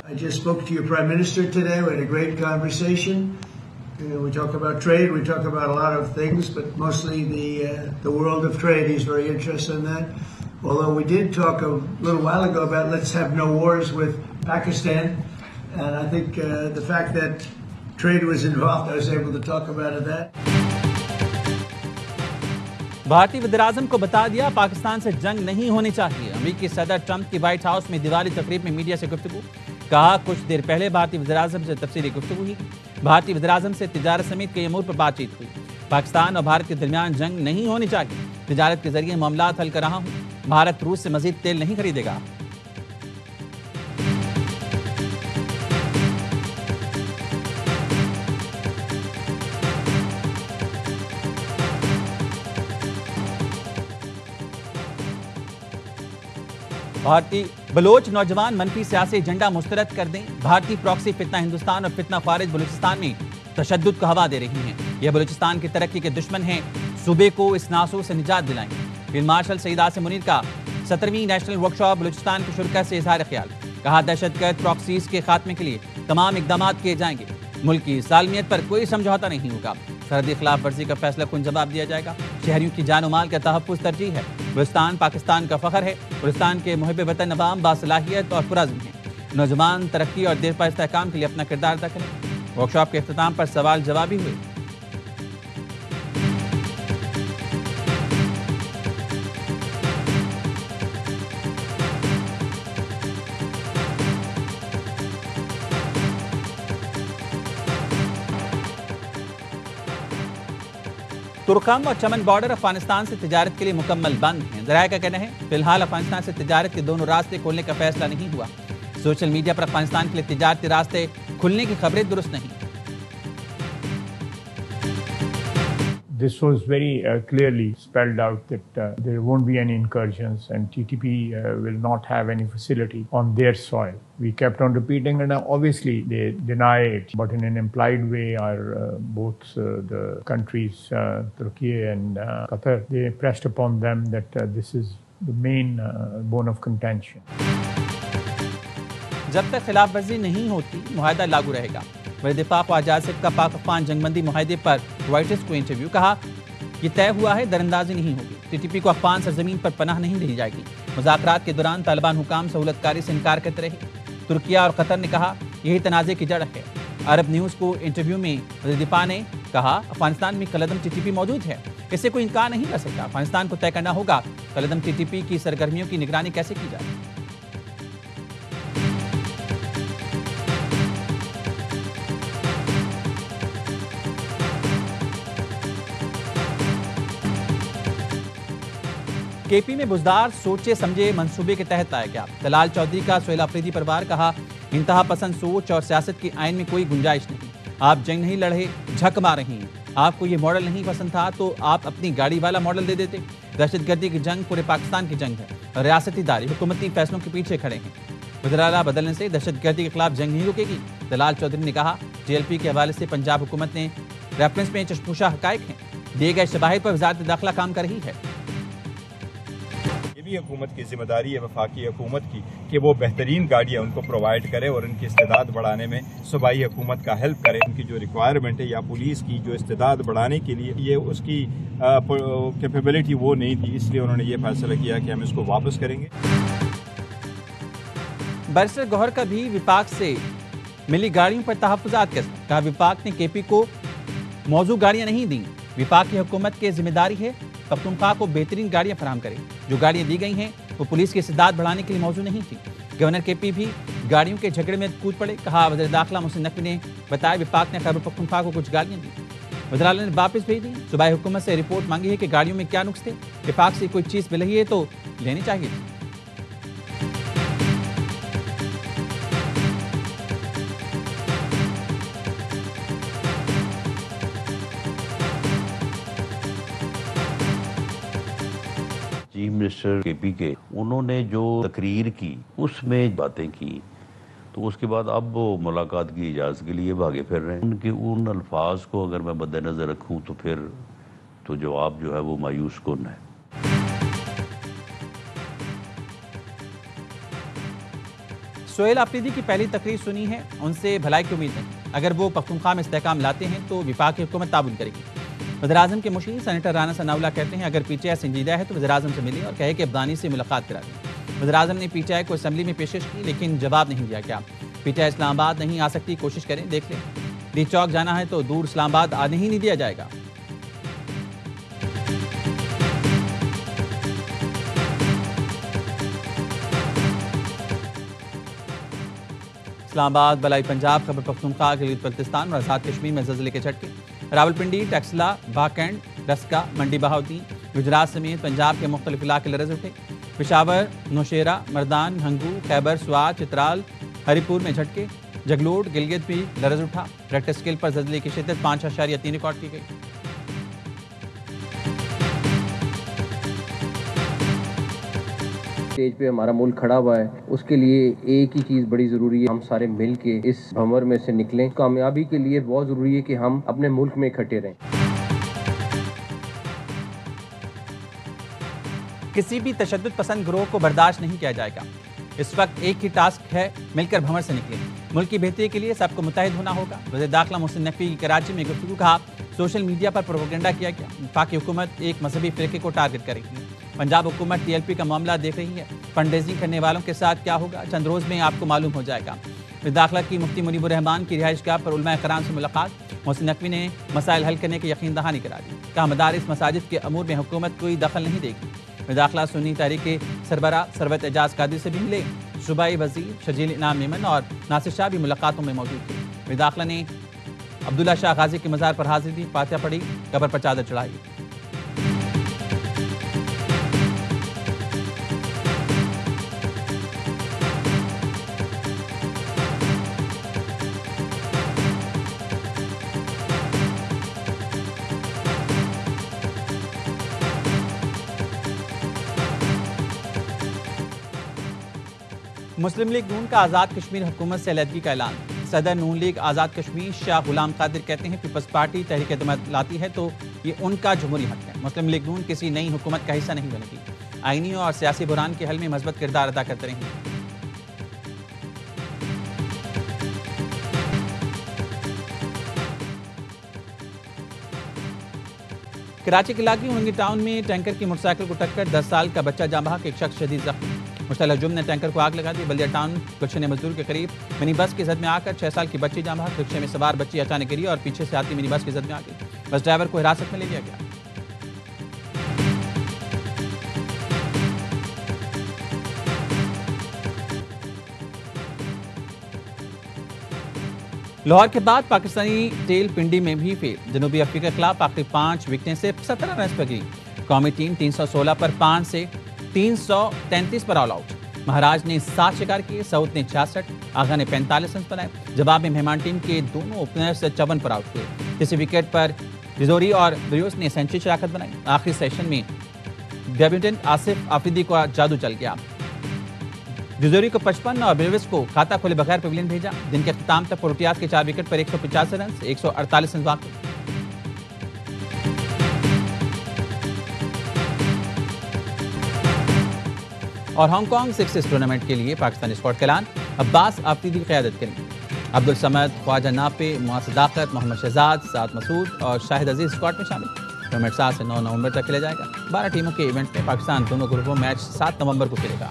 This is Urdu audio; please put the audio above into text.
I just spoke to your Prime Minister today. We had a great conversation. We talk about trade. We talk about a lot of things, but mostly the world of trade. He's very interested in that. Although we did talk a little while ago about let's have no wars with Pakistan. And I think the fact that trade was involved, I was able to talk about that. بھارتی وزیراعظم کو بتا دیا پاکستان سے جنگ نہیں ہونی چاہیے. امریکی صدر ٹرمپ کی وائٹ ہاؤس میں دیوالی تقریب میں میڈیا سے گفتگو. کہا کچھ دیر پہلے بھارتی وزیراعظم سے تفصیلی گفتگو ہوئی. بھارتی وزیراعظم سے تجارت سمیت کئی امور پر بات چیت ہوئی. پاکستان اور بھارت کے درمیان جنگ نہیں ہونی چاہیے. تجارت کے ذریعے معاملات حل کر رہا ہوں. بھارت روس سے مزید تیل نہیں خریدے گا. بھارتی بلوچ نوجوان منفی سیاسی ایجنڈا مسترد کر دیں. بھارتی پراکسی فتنہ ہندوستان اور فتنہ خارج بلوچستان میں تشدد کو ہوا دے رہی ہیں. یہ بلوچستان کی ترقی کے دشمن ہیں. صوبے کو اس ناسور سے نجات دلائیں. فیلڈ مارشل سعید عاصم منیر کا 17ویں نیشنل ورکشاپ بلوچستان کی شرکت سے اظہار خیال. کہا دہشت گرد پراکسیز کے خاتمے کے لیے تمام اقدامات کیے جائیں گے. ملک کی سالمیت پر کوئی سمجھوتا نہیں ہوگا. سرحدی خلاف ورزی کا فیصلہ کن جواب دیا جائے گا. شہریوں کی جان و مال کا تحفظ ترجیح ہے. بلوچستان پاکستان کا فخر ہے. بلوچستان کے محب وطن عوام باصلاحیت اور پرعزم ہیں. نوجوان ترقی اور دیرپا استحکام کے لیے اپنا کردار ادا کریں. ورکشاپ کے اختتام پر سوال جواب بھی ہوئے. ترکم اور چمن بارڈر افغانستان سے تجارت کے لیے مکمل بند ہیں. ذرائع کا کہنا ہے فی الحال افغانستان سے تجارت کے دونوں راستے کھولنے کا فیصلہ نہیں ہوا. سوشل میڈیا پر افغانستان کے لیے تجارتی راستے کھلنے کی خبریں درست نہیں. This was very clearly spelled out that there won't be any incursions and TTP will not have any facility on their soil. We kept on repeating and obviously they deny it, but in an implied way both the countries, Turkey and Qatar, they pressed upon them that this is the main bone of contention. جب تک خلاف ورزی نہیں ہوتی معاہدہ لاگو رہے گا. وزیر دفاع خواجہ آصف کا پاک افغان جنگ بندی معاہدے پر رائٹرز کو انٹرویو. کہا یہ طے ہوا ہے دراندازی نہیں ہوگی. ٹی ٹی پی کو افغان سرزمین پر پناہ نہیں دی جائے گی. مذاکرات کے دوران طالبان حکام سہولت کاری سے انکار کرتے رہے. ترکیہ اور قطر نے کہا یہی تنازع کی جڑ ہے. عرب نیوز کو انٹرویو میں وزیر دفاع نے کہا افغانستان میں کالعدم ٹی ٹی پی موجود ہے. اس سے کوئی انکار نہیں کر سکتا. افغانستان کو طے کرنا ہوگا کالعدم ٹی ٹی پی کی سرگرمیوں کی نگرانی کیسے کی جائے. کے پی میں بزدار سوچے سمجھے منصوبے کے تحت لایا گیا. دلال چودھری کا سہیل آفریدی پر وار. کہا انتہا پسند سوچ اور سیاست کی آئین میں کوئی گنجائش نہیں. آپ جنگ نہیں لڑے جھک مار رہی ہیں. آپ کو یہ ماڈل نہیں پسند تھا تو آپ اپنی گاڑی والا ماڈل دے دیتے. دہشت گردی کی جنگ پورے پاکستان کی جنگ ہے. ریاستی ادارے حکومتی فیصلوں کے پیچھے کھڑے ہیں. وزراء بدلنے سے دہشت گردی کے خلاف جنگ نہیں رکے گی. دلال چودھری نے کہا جی ایل پی کے حوالے سے پنجاب حکومت نے ریفرنس میں چشموشہ حقائق ہیں. دیے گئے شواہد پر وزارت داخلہ کام کر رہی ہے. بھی حکومت کی ذمہ داری ہے وفاقی حکومت کی کہ وہ بہترین گاڑیاں ان کو پرووائڈ کرے اور ان کی استعداد بڑھانے میں صوبائی حکومت کا ہیلپ کرے. ان کی جو ریکوائرمنٹ ہے یا پولیس کی جو استعداد بڑھانے کے لیے یہ اس کی کیپیبلٹی وہ نہیں تھی, اس لیے انہوں نے یہ فیصلہ کیا کہ ہم اس کو واپس کریں گے. بیرسٹر گوہر کا بھی وفاق سے ملی گاڑیوں پر تحفظات کا اظہار. کہا وفاق نے کے پی کو موضوع گاڑیاں نہیں دیں. وفاق کی حکومت کی ذمہ داری ہے پختونخوا کو بہترین گاڑیاں فراہم کرے. جو گاڑیاں دی گئی ہیں وہ پولیس کی استعداد بڑھانے کے لیے موضوع نہیں تھی. گورنر کے پی بھی گاڑیوں کے جھگڑے میں کود پڑے. کہا وزیر داخلہ محسن نقوی نے بتایا وفاق نے خیبر پختونخوا کو کچھ گاڑیاں دی. وزراء نے واپس بھیج دی. صوبائی حکومت سے رپورٹ مانگی ہے کہ گاڑیوں میں کیا نقص تھے. وفاق سے کوئی چیز مل رہی ہے تو لینی چاہیے. چیف منسٹر کے پی کے انہوں نے جو تقریر کی اس میں باتیں کی تو اس کے بعد اب وہ ملاقات کی اجازت کے لیے بھاگے پھر رہے ہیں. ان کے ان الفاظ کو اگر میں مد نظر رکھوں تو پھر تو جواب جو ہے وہ مایوس کن ہے. سہیل آفریدی کی پہلی تقریر سنی ہے، ان سے بھلائی کی امید نہیں، اگر وہ پختونخوا میں استحکام لاتے ہیں تو وفاقی حکومت تعاون کرے گی۔ وزیراعظم کے مشیر سینیٹر رانا ثناءاللہ کہتے ہیں اگر پی ٹی آئی سنجیدہ ہے تو وزیراعظم سے ملے اور کہے کہ ابدانی سے ملاقات کرا دیں۔ وزیراعظم نے پی ٹی آئی کو اسمبلی میں پیشکش کی لیکن جواب نہیں دیا گیا۔ پی ٹی آئی اسلام آباد نہیں آ سکتی، کوشش کریں، دیکھ لیں۔ ڈی چوک جانا ہے تو دور اسلام آباد آنے ہی نہیں دیا جائے گا۔ اسلام آباد، بلائی پنجاب، خیبر پختونخوا، گلگت بلتستان اور آزاد کشمیر میں زلزلے کے جھٹکے۔ راولپنڈی، ٹیکسلا، باکینڈ، رسکا، منڈی بہاؤدین، گجرات سمیت پنجاب کے مختلف علاقے لرز اٹھے۔ پشاور، نوشیرہ، مردان، ہنگو، خیبر، سوات، چترال، ہری پور میں جھٹکے۔ جگلوٹ، گلگت بھی لرز اٹھا۔ ریکٹر اسکیل پر زلزلے کی شدت 5.3 ریکارڈ کی گئی۔ اسٹیج پہ ہمارا ملک کھڑا ہوا ہے، اس کے لیے ایک ہی چیز بڑی ضروری ہے، ہم سارے مل کے اس بھنور میں سے نکلیں۔ کامیابی کے لیے بہت ضروری ہے کہ ہم اپنے ملک میں اکٹھے رہیں۔ کسی بھی تشدد پسند گروہ کو برداشت نہیں کیا جائے گا۔ اس وقت ایک ہی ٹاسک ہے، مل کر بھنور سے نکلیں۔ ملک کی بہتری کے لیے سب کو متحد ہونا ہوگا۔ وزیر داخلہ محسن نقوی کی کراچی میں گفتگو، کہا سوشل میڈیا پر پروپیگنڈا کیا گیا، وفاقی حکومت ایک مذہبی فرقے کو ٹارگٹ کرے گی۔ پنجاب حکومت ٹی ایل پی کا معاملہ دیکھ رہی ہے، فنڈ ریزنگ کرنے والوں کے ساتھ کیا ہوگا چند روز میں آپ کو معلوم ہو جائے گا۔ وزیر داخلہ کی مفتی منیب الرحمان کی رہائش گاہ پر علماء کرام سے ملاقات، محسن نقوی نے مسائل حل کرنے کی یقین دہانی کرا دی، کہا مدارس مساجد کے امور میں حکومت کوئی دخل نہیں دے گی۔ وزیر داخلہ سنی تحریک کے سربراہ ثروت اعجاز قادری سے بھی ملے، صوبائی وزیر شجیل انعام میمن اور ناصر شاہ بھی ملاقاتوں میں موجود تھے۔ وزیر داخلہ نے عبداللہ شاہ غازی کے مزار پر حاضری دی، فاتحہ پڑھی، قبر پر چادر چڑھائی۔ مسلم لیگ نون کا آزاد کشمیر حکومت سے علیحدگی کا اعلان۔ صدر نون لیگ آزاد کشمیر شاہ غلام قادر کہتے ہیں پیپلز پارٹی تحریک جماعت لاتی ہے تو یہ ان کا جمہوری حق ہے۔ مسلم لیگ نون کسی نئی حکومت کا حصہ نہیں بنے گی، آئینی اور سیاسی بحران کے حل میں مثبت کردار ادا کرتے رہیں گے۔ کراچی کے علاقے ہونگی ٹاؤن میں ٹینکر کی موٹر سائیکل کو ٹکر، 10 سال کا بچہ جاں بحق، ایک شخص شدید زخمی۔ مشتعل ہجوم نے ٹینکر کو آگ لگا دی۔ بلدیہ ٹاؤن گلشن مزدور کے قریب منی بس کی زد میں آ کر 6 سال کی بچی جاں بحق، رکشے میں سوار بچی اچانک گری اور پیچھے سے آتی منی بس کی زد میں آ گئی۔ بس ڈرائیور کو حراست میں لے لیا گیا۔ لاہور کے بعد پاکستانی ٹیل پنڈی میں بھی فیل، جنوبی افریقہ کے خلاف آخری 5 وکٹیں سے 17 رنز پر گئی۔ قومی ٹیم 316 پر 5 سے 333 پر آل آؤٹ۔ مہاراج نے 7 شکار کیے، سعود نے 66، آغا نے 45 رنز بنائے۔ جواب میں مہمان ٹیم کے دونوں اوپنرز 54 پر آؤٹ ہوئے۔ کسی وکٹ پر ریزوری اور بریوس نے سینچری شراکت بنائی۔ آخری سیشن میں ڈیبیوٹنٹ آصف آفریدی کا جادو چل گیا، ریزوری کو 55 اور بریوس کو کھاتا کھولے بغیر پیویلین بھیجا۔ دن کے اختتام تک پروٹیاز کے 4 وکٹ پر 185 رنز، 148 رنز باقی۔ اور ہانگ کانگ 6 ٹورنامنٹ کے لیے پاکستانی اسکواڈ کا اعلان، عباس آفریدی کی قیادت کریں گے۔ عبدالصمد، خواجہ ناپے، معاذ صداقت، محمد شہزاد، سعد مسعود اور شاہد عزیز اسکواڈ میں شامل۔ ٹورنامنٹ 7 سے 9 نومبر تک کھیلا جائے گا۔ 12 ٹیموں کے ایونٹ میں پاکستان دونوں گروپوں میں میچ 7 نومبر کو کھیلے گا۔